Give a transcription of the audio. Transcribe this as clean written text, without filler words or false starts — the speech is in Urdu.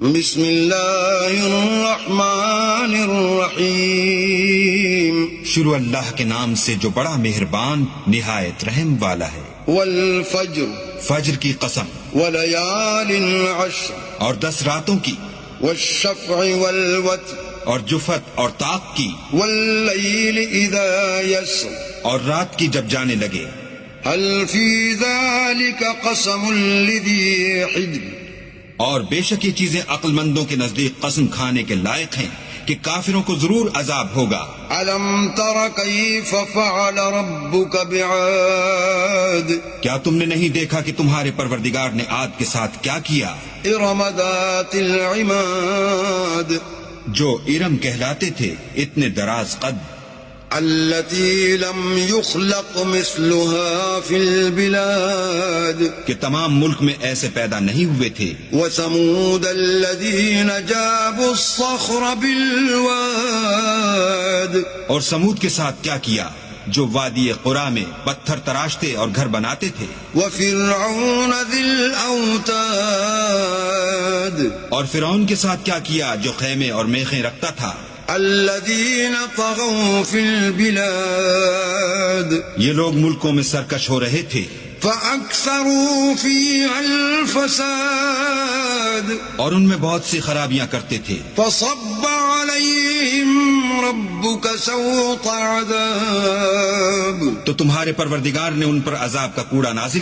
بسم اللہ الرحمن الرحیم شروع اللہ کے نام سے جو بڑا مہربان نہایت رحم والا ہے۔ والفجر فجر کی قسم، وليال عشر اور 10 راتوں کی، والشفع والوتر اور جفت اور طاق کی، واللیل اذا یسر اور رات کی جب جانے لگے۔ هل فی ذلك قسم لذی حجر اور بے شک یہ چیزیں عقل مندوں کے نزدیک قسم کھانے کے لائق ہیں کہ کافروں کو ضرور عذاب ہوگا۔ علم تر کیف فعل ربک بعاد کیا تم نے نہیں دیکھا کہ تمہارے پروردگار نے عاد کے ساتھ کیا کیا؟ ارم ذات العماد جو ارم کہلاتے تھے، اتنے دراز قد، التي لم يخلق مثلها في البلاد کہ تمام ملک میں ایسے پیدا نہیں ہوئے تھے۔ وثمود الذين جابوا الصخر بالواد اور سمود کے ساتھ کیا کیا جو وادی قرا میں پتھر تراشتے اور گھر بناتے تھے۔ وفرعون ذي الأوتاد اور فرعون کے ساتھ کیا کیا جو خیمے اور میخیں رکھتا تھا۔ الذين طغوا في البلاد یہ لوگ ملکوں میں سرکش ہو رہے تھے، فأكثروا فيها الفساد اور ان میں بہت سی خرابیاں کرتے تھے۔ فصب عليهم ربك سوط عذاب تو تمہارے پروردگار نے ان پر عذاب کا کوڑا نازل